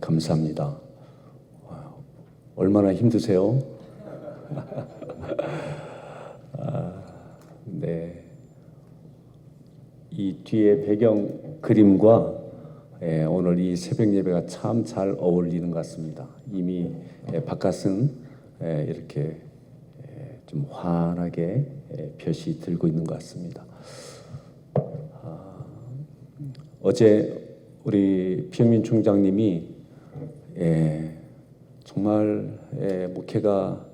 감사합니다. 얼마나 힘드세요? 네. 이 뒤에 배경 그림과 오늘 이 새벽 예배가 참 잘 어울리는 것 같습니다. 이미 바깥은 이렇게 좀 환하게 볕이 들고 있는 것 같습니다. 어제 우리 피영민 총장님이 정말 목회가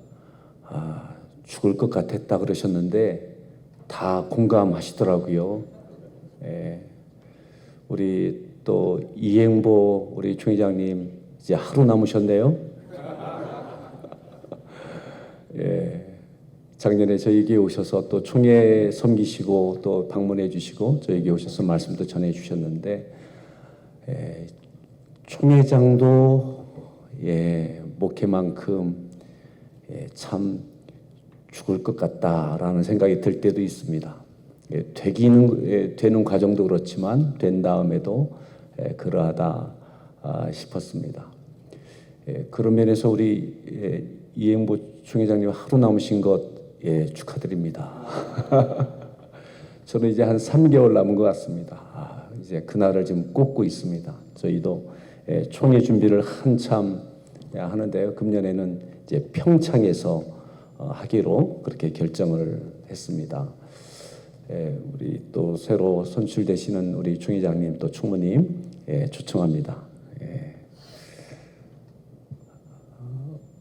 죽을 것 같았다 그러셨는데 다 공감하시더라고요. 우리 또 이행보 우리 총회장님 이제 하루 남으셨네요. 작년에 저희에게 오셔서 또 총회 섬기시고 또 방문해 주시고 저희에게 오셔서 말씀도 전해 주셨는데 총회장도 목회만큼 참 죽을 것 같다라는 생각이 들 때도 있습니다. 되는 과정도 그렇지만 된 다음에도 그러하다 싶었습니다. 그런 면에서 우리 이행보 총회장님 하루 남으신 것 축하드립니다. 저는 이제 한 3개월 남은 것 같습니다. 이제 그날을 지금 꼽고 있습니다. 저희도 총회 준비를 한참 하는데요. 금년에는 이제 평창에서 하기로 그렇게 결정을 했습니다. 우리 또 새로 선출되시는 우리 총회장님 또 총무님 초청합니다.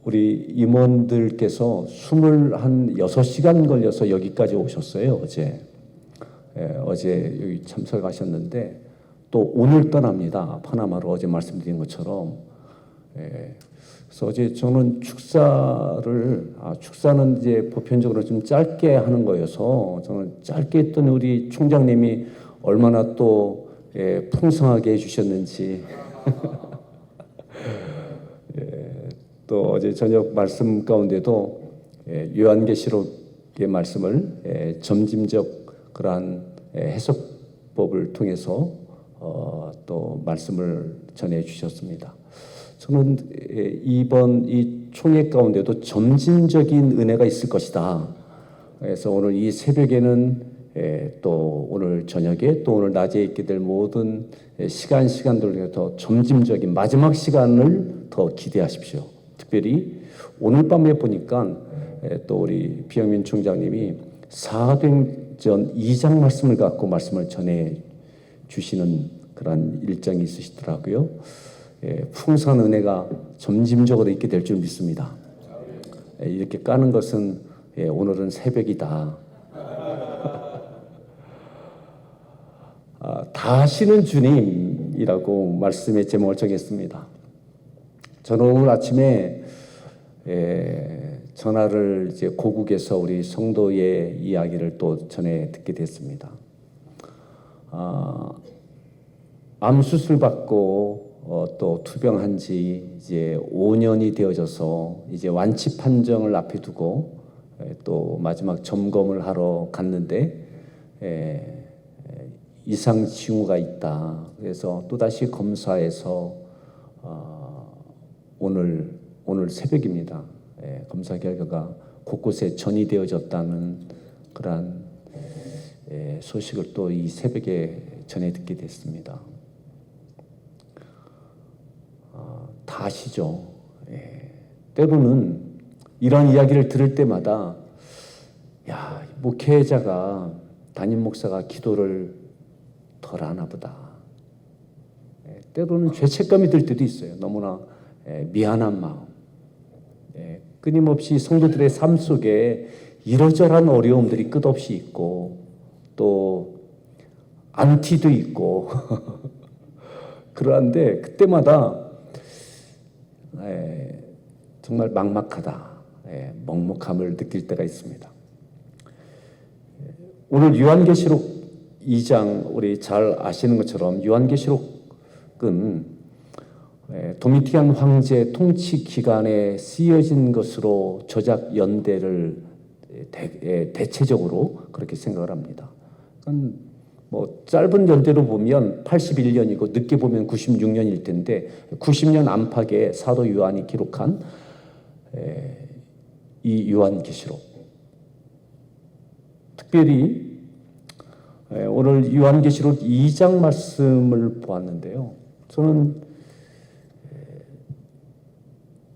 우리 임원들께서 26시간 걸려서 여기까지 오셨어요. 어제 여기 참석하셨는데 또 오늘 떠납니다. 파나마로 어제 말씀드린 것처럼. 그래서 어제 저는 축사는 이제 보편적으로 좀 짧게 하는 거여서 저는 짧게 했더니 우리 총장님이 얼마나 또 풍성하게 해주셨는지 또 어제 저녁 말씀 가운데도 요한계시록의 말씀을 점진적 그러한 해석법을 통해서 또 말씀을 전해 주셨습니다. 저는 이번 이 총회 가운데도 점진적인 은혜가 있을 것이다. 그래서 오늘 이 새벽에는 또 오늘 저녁에 또 오늘 낮에 있게 될 모든 시간들에 더 점진적인 마지막 시간을 더 기대하십시오. 특별히 오늘 밤에 보니까 또 우리 비영민 총장님이 사도행전 2장 말씀을 갖고 말씀을 전해 주시는 그런 일정이 있으시더라고요. 풍성한 은혜가 점진적으로 있게 될 줄 믿습니다. 이렇게 까는 것은 오늘은 새벽이다. 다시는 주님이라고 말씀의 제목을 정했습니다. 저는 오늘 아침에 전화를 이제 고국에서 우리 성도의 이야기를 또 전해 듣게 됐습니다. 암 수술 받고 또 투병한 지 이제 5년이 되어져서 이제 완치 판정을 앞에 두고 또 마지막 점검을 하러 갔는데 이상 징후가 있다. 그래서 또다시 검사해서 오늘 새벽입니다. 검사 결과가 곳곳에 전이되어졌다는 그러한 소식을 또 이 새벽에 전해 듣게 됐습니다. 다 아시죠? 때로는 이런 이야기를 들을 때마다 목회자가 담임 목사가 기도를 덜 하나 보다. 때로는 죄책감이 들 때도 있어요. 너무나 미안한 마음. 끊임없이 성도들의 삶 속에 이러저러한 어려움들이 끝없이 있고 또 안티도 있고 그러한데 그때마다 정말 막막하다, 먹먹함을 느낄 때가 있습니다. 오늘 요한계시록 2장 우리 잘 아시는 것처럼 요한계시록은 도미티안 황제 통치 기간에 쓰여진 것으로 저작 연대를 대체적으로 그렇게 생각을 합니다. 그러니까 뭐 짧은 연대로 보면 81년이고 늦게 보면 96년일 텐데 90년 안팎에 사도 요한이 기록한 이 요한계시록, 특별히 오늘 요한계시록 2장 말씀을 보았는데요. 저는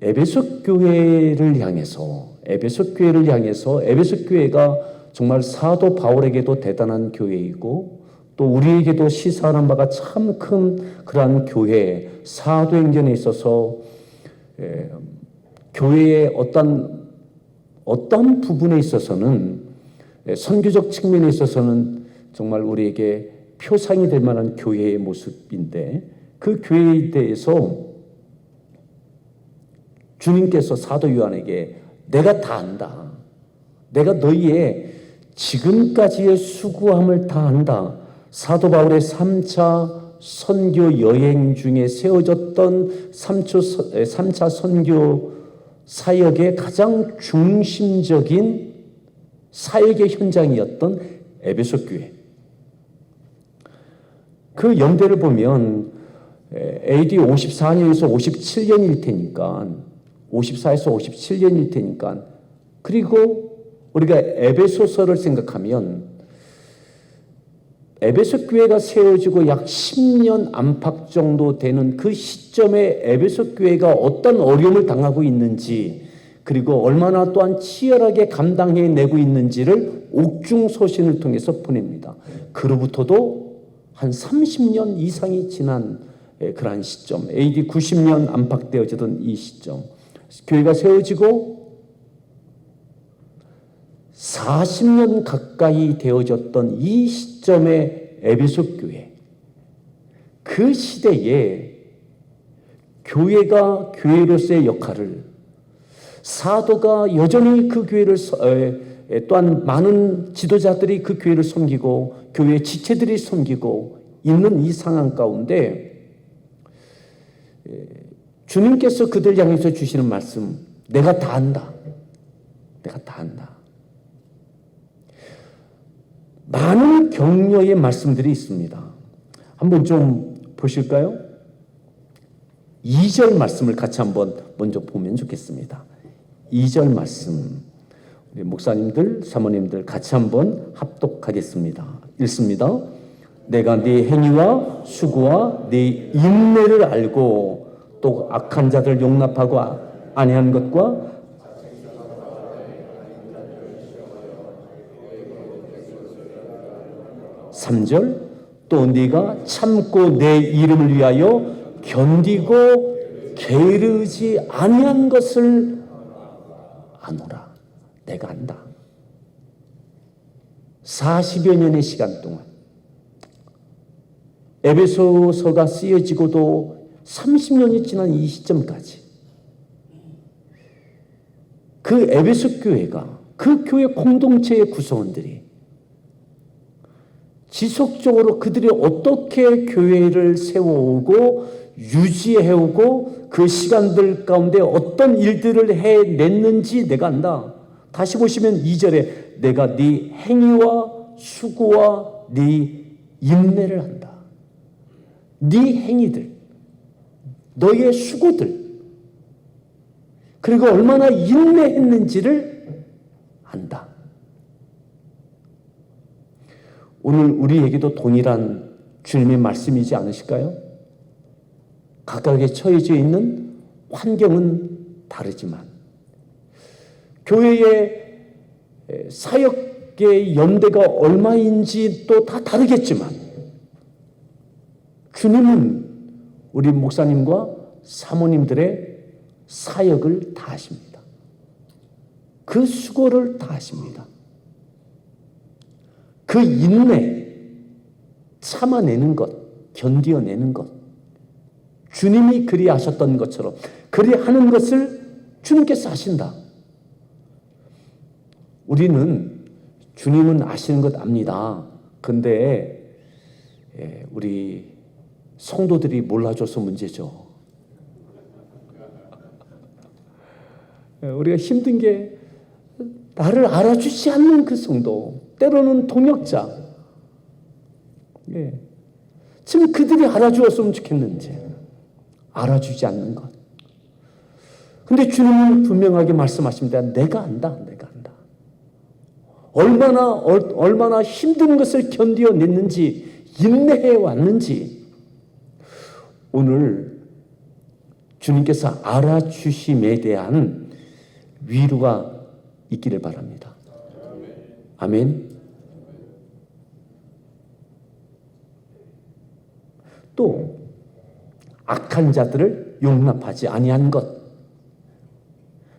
에베소 교회를 향해서 에베소 교회가 정말 사도 바울에게도 대단한 교회이고 또 우리에게도 시사하는 바가 참 큰 그러한 교회, 사도행전에 있어서 교회의 어떤 부분에 있어서는 선교적 측면에 있어서는 정말 우리에게 표상이 될 만한 교회의 모습인데, 그 교회에 대해서 주님께서 사도 요한에게 내가 다 안다. 내가 너희의 지금까지의 수고함을 다 안다. 사도 바울의 3차 선교 여행 중에 세워졌던 3차 선교 사역의 가장 중심적인 사역의 현장이었던 에베소 교회. 그 연대를 보면 AD 54년에서 57년일 테니까 54에서 57년일 테니까, 그리고 우리가 에베소서를 생각하면 에베소 교회가 세워지고 약 10년 안팎 정도 되는 그 시점에 에베소 교회가 어떤 어려움을 당하고 있는지, 그리고 얼마나 또한 치열하게 감당해내고 있는지를 옥중서신을 통해서 보냅니다. 그로부터도 한 30년 이상이 지난 그러한 시점, AD 90년 안팎되어지던 이 시점, 교회가 세워지고 40년 가까이 되어졌던 이 시점의 에베소 교회, 그 시대에 교회가 교회로서의 역할을, 사도가 여전히 그 교회를 또한 많은 지도자들이 그 교회를 섬기고 교회 지체들이 섬기고 있는 이 상황 가운데 주님께서 그들 향해서 주시는 말씀, 내가 다 안다. 내가 다 안다. 많은 격려의 말씀들이 있습니다. 한번 좀 보실까요? 2절 말씀을 같이 한번 먼저 보면 좋겠습니다. 2절 말씀, 우리 목사님들, 사모님들 같이 한번 합독하겠습니다. 읽습니다. 내가 네 행위와 수고와 네 인내를 알고 또 악한 자들 용납하고 아니한 것과 3절, 또 네가 참고 내 이름을 위하여 견디고 게으르지 아니한 것을 아노라. 내가 안다. 40여 년의 시간 동안 에베소서가 쓰여지고도 30년이 지난 이 시점까지 그 에베소 교회가, 그 교회 공동체의 구성원들이 지속적으로 그들이 어떻게 교회를 세워오고 유지해오고 그 시간들 가운데 어떤 일들을 해냈는지 내가 안다. 다시 보시면 2절에 내가 네 행위와 수고와 네 인내를 안다. 네 행위들, 너의 수고들, 그리고 얼마나 인내했는지를 안다. 오늘 우리에게도 동일한 주님의 말씀이지 않으실까요? 각각에 처해져 있는 환경은 다르지만 교회의 사역의 연대가 얼마인지 또 다 다르겠지만 주님은 우리 목사님과 사모님들의 사역을 다 하십니다. 그 수고를 다 하십니다. 그 인내, 참아내는 것, 견디어내는 것, 주님이 그리하셨던 것처럼 그리하는 것을 주님께서 하신다. 우리는 주님은 아시는 것 압니다. 근데 우리 성도들이 몰라줘서 문제죠. 우리가 힘든 게 나를 알아주지 않는 그 성도, 때로는 동역자, 예. 지금 그들이 알아주었으면 좋겠는지 알아주지 않는 것. 근데 주님은 분명하게 말씀하십니다. 내가 안다. 내가 안다. 얼마나 힘든 것을 견디어냈는지, 인내해 왔는지 오늘 주님께서 알아주심에 대한 위로가 있기를 바랍니다. 아멘. 또 악한 자들을 용납하지 아니한 것,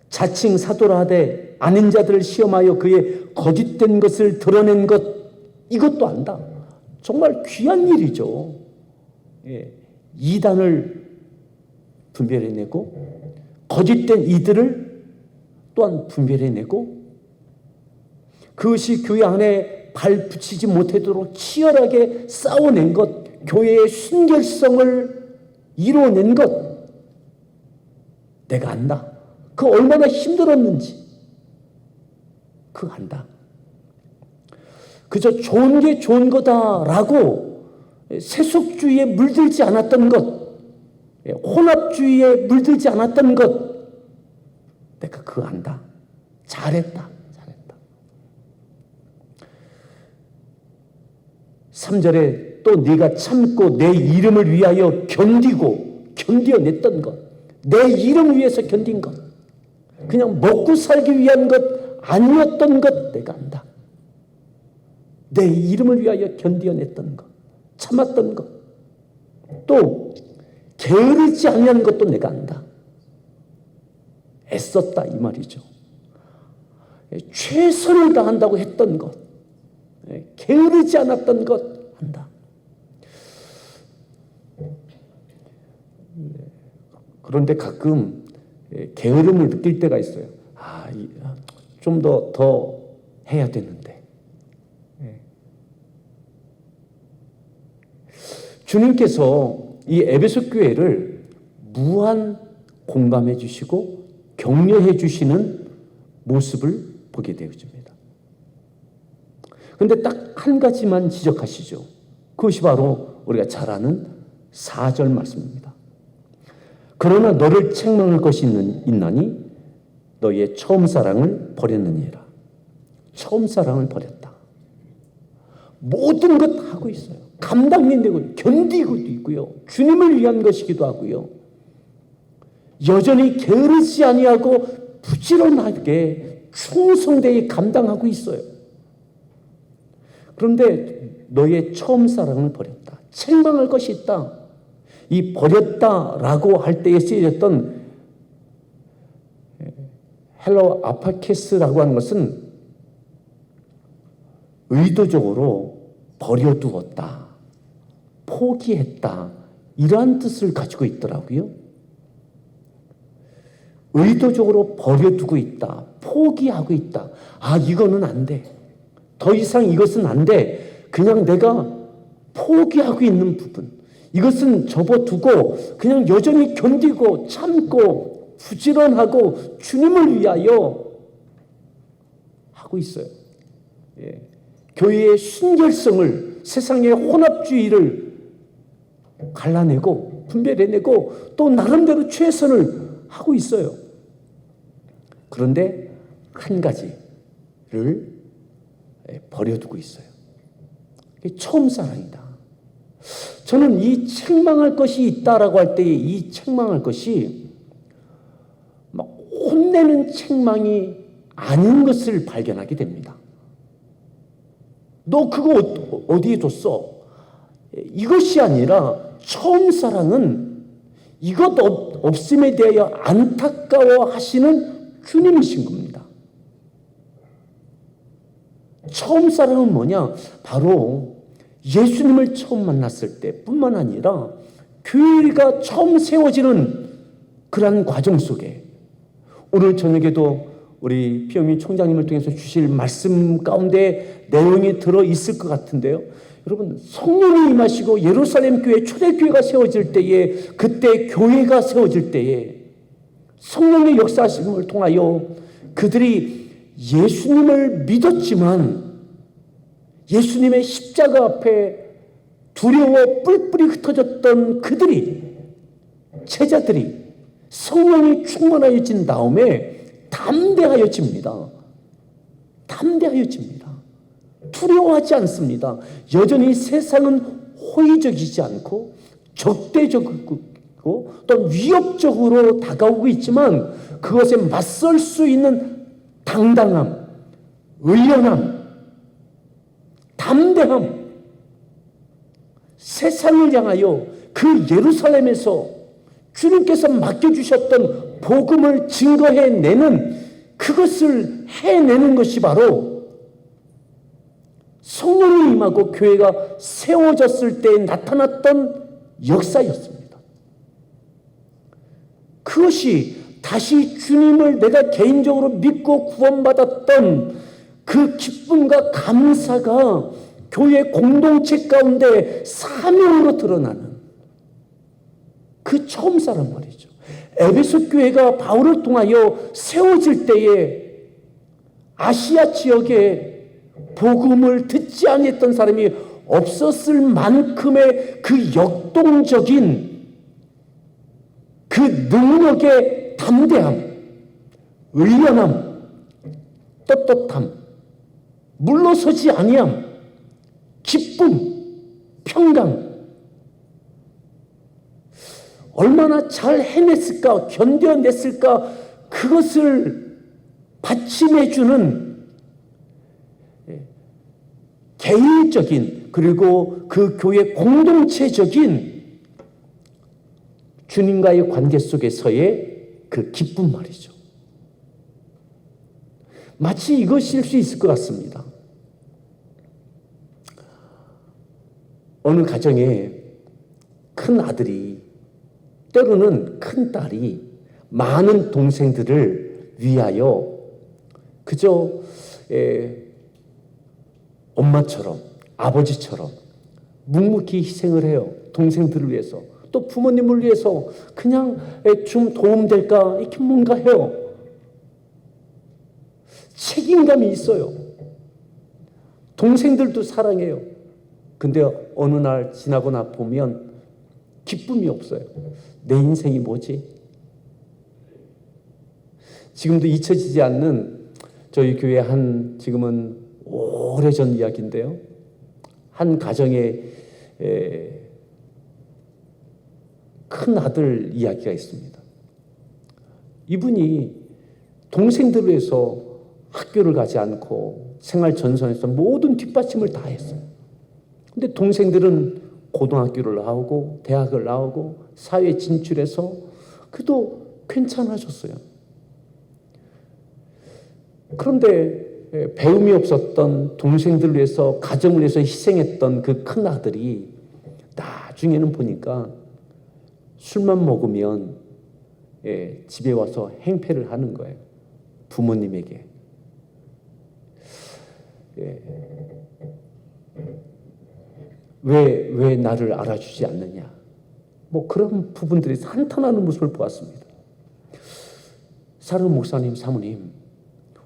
자칭 사도라 하되 아닌 자들을 시험하여 그의 거짓된 것을 드러낸 것, 이것도 안다. 정말 귀한 일이죠. 예. 이단을 분별해내고 거짓된 이들을 또한 분별해내고 그것이 교회 안에 발 붙이지 못하도록 치열하게 싸워낸 것, 교회의 순결성을 이루어낸 것, 내가 안다. 그 얼마나 힘들었는지 그거 안다. 그저 좋은 게 좋은 거다라고 세속주의에 물들지 않았던 것, 혼합주의에 물들지 않았던 것, 내가 그거 안다. 잘했다. 3절에 또 네가 참고 내 이름을 위하여 견디어냈던 것, 내 이름 위해서 견딘 것, 그냥 먹고 살기 위한 것 아니었던 것 내가 안다. 내 이름을 위하여 견디어냈던 것, 참았던 것, 또 게으르지 아니한 것도 내가 안다. 애썼다 이 말이죠. 최선을 다한다고 했던 것, 게으르지 않았던 것 한다. 그런데 가끔 게으름을 느낄 때가 있어요. 좀 더 해야 되는데. 주님께서 이 에베소 교회를 무한 공감해 주시고 격려해 주시는 모습을 보게 되어집니다. 그런데 딱 한 가지만 지적하시죠. 그것이 바로 우리가 잘 아는 4절 말씀입니다. 그러나 너를 책망할 것이 있나니 너의 처음 사랑을 버렸느니라. 처음 사랑을 버렸다. 모든 것 하고 있어요. 감당되고 견디고도 있고요. 주님을 위한 것이기도 하고요. 여전히 게으르지 아니하고 부지런하게 충성되게 감당하고 있어요. 그런데 너의 처음 사랑을 버렸다. 책망할 것이 있다. 이 버렸다라고 할 때에 쓰여졌던 헬러 아파케스라고 하는 것은 의도적으로 버려두었다, 포기했다, 이러한 뜻을 가지고 있더라고요. 의도적으로 버려두고 있다, 포기하고 있다. 이거는 안 돼. 더 이상 이것은 안 돼. 그냥 내가 포기하고 있는 부분, 이것은 접어두고 그냥 여전히 견디고 참고 부지런하고 주님을 위하여 하고 있어요. 교회의 순결성을, 세상의 혼합주의를 갈라내고 분별해내고 또 나름대로 최선을 하고 있어요. 그런데 한 가지를 버려두고 있어요. 처음 사랑이다. 저는 이 책망할 것이 있다라고 할 때에 이 책망할 것이 막 혼내는 책망이 아닌 것을 발견하게 됩니다. 너 그거 어디에 뒀어? 이것이 아니라 처음 사랑은 이것 없음에 대하여 안타까워 하시는 주님이신 겁니다. 처음 사랑은 뭐냐? 바로 예수님을 처음 만났을 때뿐만 아니라 교회가 처음 세워지는 그러한 과정 속에 오늘 저녁에도 우리 피어미 총장님을 통해서 주실 말씀 가운데 내용이 들어있을 것 같은데요. 여러분, 성령이 임하시고 예루살렘 교회 초대교회가 세워질 때에, 그때 교회가 세워질 때에 성령의 역사하심을 통하여 그들이 예수님을 믿었지만 예수님의 십자가 앞에 두려워 뿔뿔이 흩어졌던 그들이, 제자들이 성령이 충만하여진 다음에 담대하여집니다. 담대하여집니다. 두려워하지 않습니다. 여전히 세상은 호의적이지 않고 적대적이고 또 위협적으로 다가오고 있지만 그것에 맞설 수 있는 당당함, 의연함, 담대함, 세상을 향하여 그 예루살렘에서 주님께서 맡겨주셨던 복음을 증거해내는, 그것을 해내는 것이 바로 성령이 임하고 교회가 세워졌을 때 나타났던 역사였습니다. 그것이 다시 주님을 내가 개인적으로 믿고 구원받았던 그 기쁨과 감사가 교회 공동체 가운데 사명으로 드러나는 그 처음 사람 말이죠. 에베소 교회가 바울을 통하여 세워질 때에 아시아 지역에 복음을 듣지 아니했던 사람이 없었을 만큼의 그 역동적인 그 능력의 담대함, 의연함, 떳떳함, 물러서지 아니함, 기쁨, 평강, 얼마나 잘 해냈을까, 견뎌냈을까, 그것을 받침해주는 개인적인, 그리고 그 교회 공동체적인 주님과의 관계 속에서의 그 기쁨 말이죠. 마치 이것일 수 있을 것 같습니다. 어느 가정에 큰 아들이, 때로는 큰 딸이 많은 동생들을 위하여 그저 엄마처럼 아버지처럼 묵묵히 희생을 해요. 동생들을 위해서, 또 부모님을 위해서 그냥 좀 도움될까 이렇게 뭔가 해요. 책임감이 있어요. 동생들도 사랑해요. 근데 어느 날 지나고 나 보면 기쁨이 없어요. 내 인생이 뭐지? 지금도 잊혀지지 않는 저희 교회 지금은 오래전 이야기인데요. 한 가정에 큰 아들 이야기가 있습니다. 이분이 동생들을 위해서 학교를 가지 않고 생활 전선에서 모든 뒷받침을 다 했어요. 근데 동생들은 고등학교를 나오고 대학을 나오고 사회에 진출해서 그래도 괜찮아졌어요. 그런데 배움이 없었던 동생들을 위해서, 가정을 위해서 희생했던 그 큰 아들이 나중에는 보니까 술만 먹으면 집에 와서 행패를 하는 거예요. 부모님에게. 왜 나를 알아주지 않느냐. 뭐 그런 부분들이 한탄하는 모습을 보았습니다. 사랑하는 목사님, 사모님,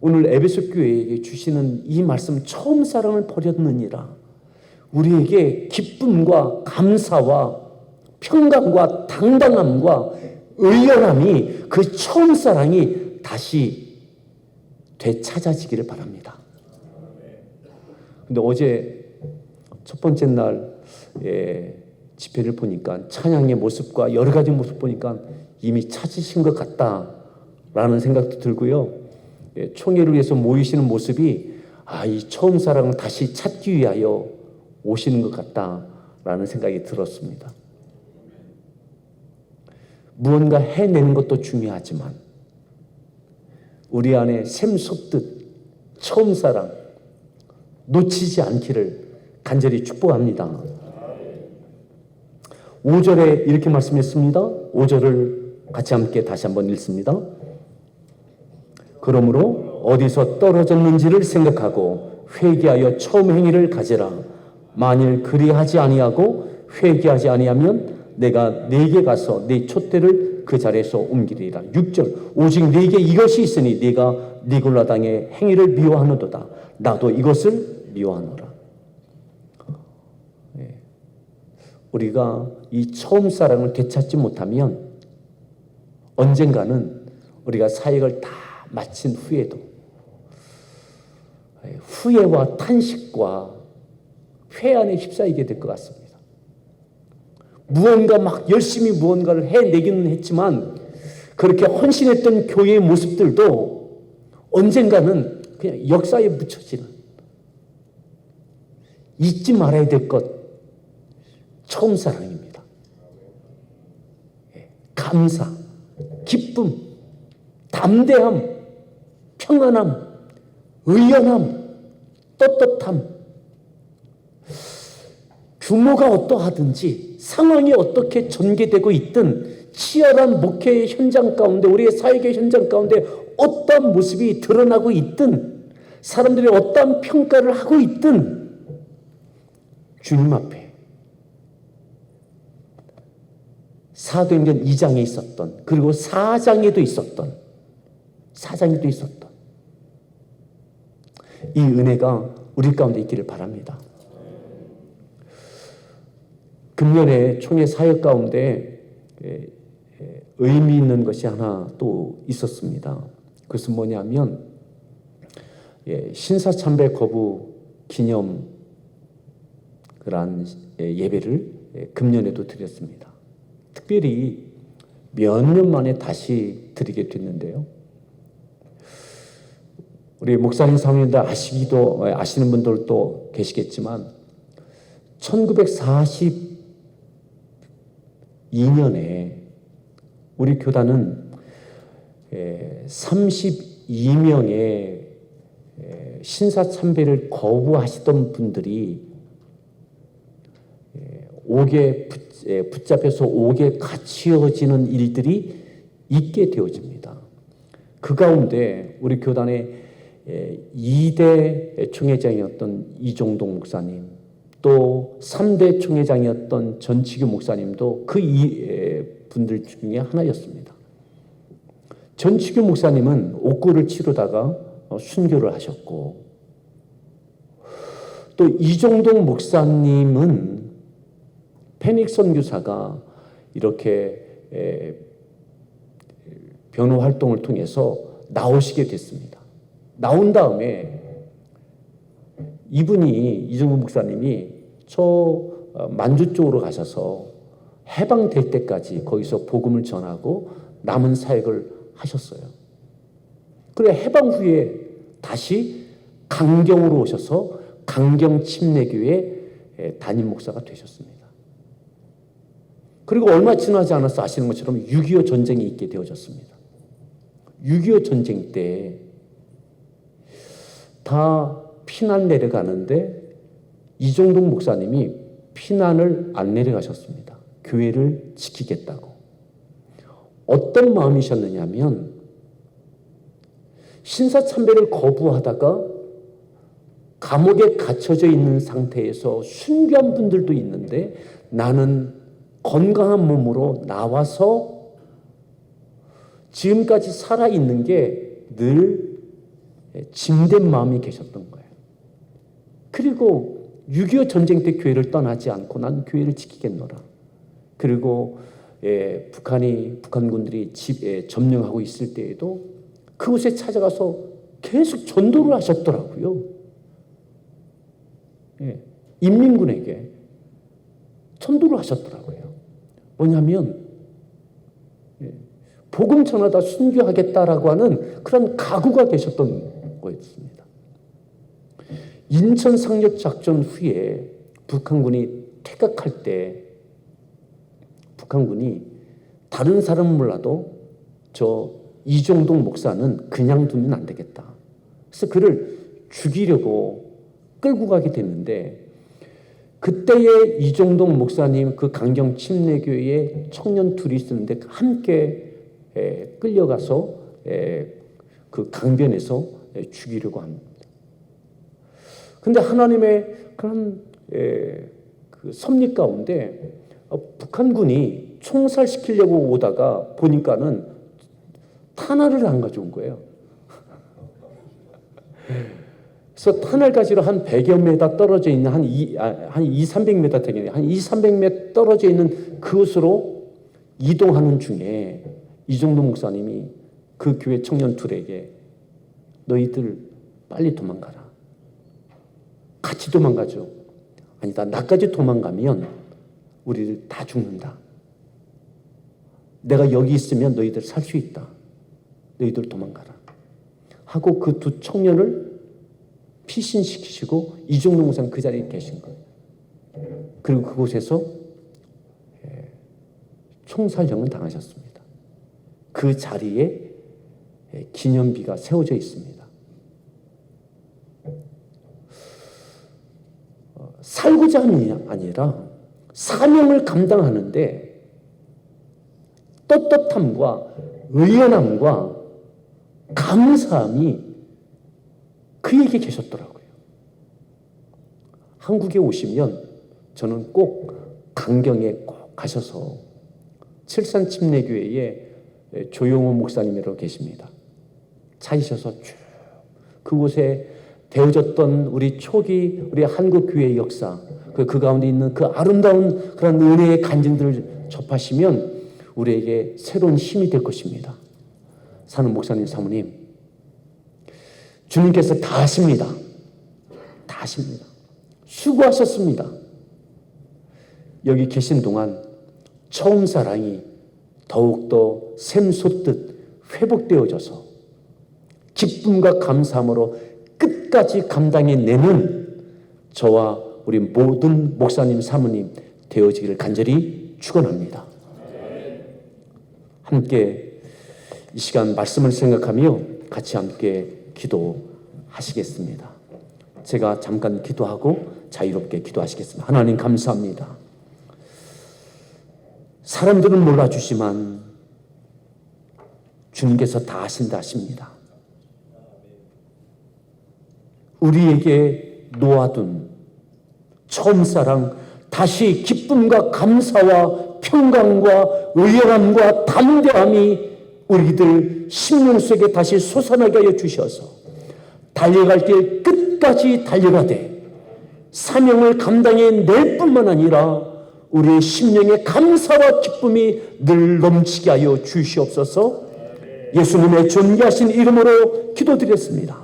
오늘 에베소 교회에게 주시는 이 말씀, 처음 사랑을 버렸느니라, 우리에게 기쁨과 감사와 평강과 당당함과 의연함이, 그 처음 사랑이 다시 되찾아지기를 바랍니다. 근데 어제 첫 번째 날 집회를 보니까 찬양의 모습과 여러 가지 모습 보니까 이미 찾으신 것 같다라는 생각도 들고요. 총회를 위해서 모이시는 모습이 이 처음 사랑을 다시 찾기 위하여 오시는 것 같다라는 생각이 들었습니다. 무언가 해내는 것도 중요하지만 우리 안에 샘솟듯 처음 사랑 놓치지 않기를 간절히 축복합니다. 5절에 이렇게 말씀했습니다. 5절을 같이 함께 다시 한번 읽습니다. 그러므로 어디서 떨어졌는지를 생각하고 회개하여 처음 행위를 가지라. 만일 그리하지 아니하고 회개하지 아니하면 내가 네게 가서 네 촛대를 그 자리에서 옮기리라. 6절 오직 네게 이것이 있으니 네가 니골라 당의 행위를 미워하노도다. 나도 이것을 미워하노라. 우리가 이 처음 사랑을 되찾지 못하면 언젠가는 우리가 사역을 다 마친 후에도 후회와 탄식과 회한에 휩싸이게 될 것 같습니다. 무언가 막 열심히 무언가를 해내기는 했지만 그렇게 헌신했던 교회의 모습들도 언젠가는 그냥 역사에 묻혀지는, 잊지 말아야 될 것, 처음 사랑입니다. 감사, 기쁨, 담대함, 평안함, 의연함, 떳떳함. 규모가 어떠하든지 상황이 어떻게 전개되고 있든 치열한 목회의 현장 가운데, 우리의 사역의 현장 가운데 어떠한 모습이 드러나고 있든 사람들이 어떠한 평가를 하고 있든 주님 앞에 사도행전 2장에 있었던, 그리고 4장에도 있었던 이 은혜가 우리 가운데 있기를 바랍니다. 금년에 총회 사역 가운데 의미 있는 것이 하나 또 있었습니다. 그것은 뭐냐면 신사참배 거부 기념 그러한 예배를 금년에도 드렸습니다. 특별히 몇 년 만에 다시 드리게 됐는데요. 우리 목사님 사모님들 아시는 분들도 계시겠지만 1942년에 우리 교단은 32명의 신사참배를 거부하시던 분들이 옥에 붙잡혀서 옥에 갇혀지는 일들이 있게 되어집니다. 그 가운데 우리 교단의 2대 총회장이었던 이종동 목사님, 또 3대 총회장이었던 전치규 목사님도 그 분들 중에 하나였습니다. 전치규 목사님은 옥고를 치르다가 순교를 하셨고, 또 이종동 목사님은 패닉 선교사가 이렇게 변호 활동을 통해서 나오시게 됐습니다. 나온 다음에 이종동 목사님이 저 만주 쪽으로 가셔서 해방될 때까지 거기서 복음을 전하고 남은 사역을 하셨어요. 그래 해방 후에 다시 강경으로 오셔서 강경 침례교회 담임 목사가 되셨습니다. 그리고 얼마 지나지 않아서 아시는 것처럼 6.25 전쟁이 있게 되어졌습니다. 6.25 전쟁 때 다 피난 내려가는데 이종동 목사님이 피난을 안 내려가셨습니다. 교회를 지키겠다고. 어떤 마음이셨느냐면 신사참배를 거부하다가 감옥에 갇혀져 있는 상태에서 순교한 분들도 있는데 나는 건강한 몸으로 나와서 지금까지 살아있는 게 늘 짐된 마음이 계셨던 거예요. 그리고 6.25 전쟁 때 교회를 떠나지 않고 난 교회를 지키겠노라. 그리고 북한군들이 점령하고 있을 때에도 그곳에 찾아가서 계속 전도를 하셨더라고요. 인민군에게 전도를 하셨더라고요. 뭐냐면 복음 전하다 순교하겠다라고 하는 그런 각오가 계셨던 거였습니다. 인천 상륙 작전 후에 북한군이 퇴각할 때 북한군이 다른 사람은 몰라도 저 이종동 목사는 그냥 두면 안 되겠다. 그래서 그를 죽이려고 끌고 가게 됐는데 그때의 이종동 목사님 그 강경 침례교회에 청년 둘이 있었는데 함께 끌려가서 그 강변에서 죽이려고 합니다. 근데 하나님의 그런 그 섭리 가운데 북한군이 총살시키려고 오다가 보니까는 탄화를 안 가져온 거예요. 그래서 터널까지로 한 100여 미터 떨어져 있는 한 300m 되겠네요. 한 300m 떨어져 있는 그곳으로 이동하는 중에 이종도 목사님이 그 교회 청년 둘에게 너희들 빨리 도망가라. 같이 도망가죠. 아니다. 나까지 도망가면 우리들 다 죽는다. 내가 여기 있으면 너희들 살 수 있다. 너희들 도망가라. 하고 그 두 청년을 피신시키시고 이종동 목사님 그 자리에 계신 거예요. 그리고 그곳에서 총살형을 당하셨습니다. 그 자리에 기념비가 세워져 있습니다. 살고자 함이 아니라 사명을 감당하는데 떳떳함과 의연함과 감사함이 그에게 계셨더라고요. 한국에 오시면 저는 꼭 강경에 꼭 가셔서 칠산 침례교회에 조용호 목사님이라고 계십니다. 찾으셔서 쭉 그곳에 되어졌던 우리 초기 우리 한국교회의 역사 그 가운데 있는 그 아름다운 그런 은혜의 간증들을 접하시면 우리에게 새로운 힘이 될 것입니다. 사는 목사님 사모님, 주님께서 다 하십니다. 다 하십니다. 수고하셨습니다. 여기 계신 동안 처음 사랑이 더욱더 샘솟듯 회복되어져서 기쁨과 감사함으로 끝까지 감당해내는 저와 우리 모든 목사님 사모님 되어지기를 간절히 축원합니다. 함께 이 시간 말씀을 생각하며 같이 함께 기도하시겠습니다. 제가 잠깐 기도하고 자유롭게 기도하시겠습니다. 하나님 감사합니다. 사람들은 몰라주지만 주님께서 다 하신다 하십니다. 우리에게 놓아둔 처음 사랑 다시 기쁨과 감사와 평강과 의연함과 담대함이 우리들 심령 속에 다시 솟아나게 하여 주셔서 달려갈 길 끝까지 달려가되 사명을 감당해낼 뿐만 아니라 우리의 심령의 감사와 기쁨이 늘 넘치게 하여 주시옵소서. 예수님의 존귀하신 이름으로 기도드렸습니다.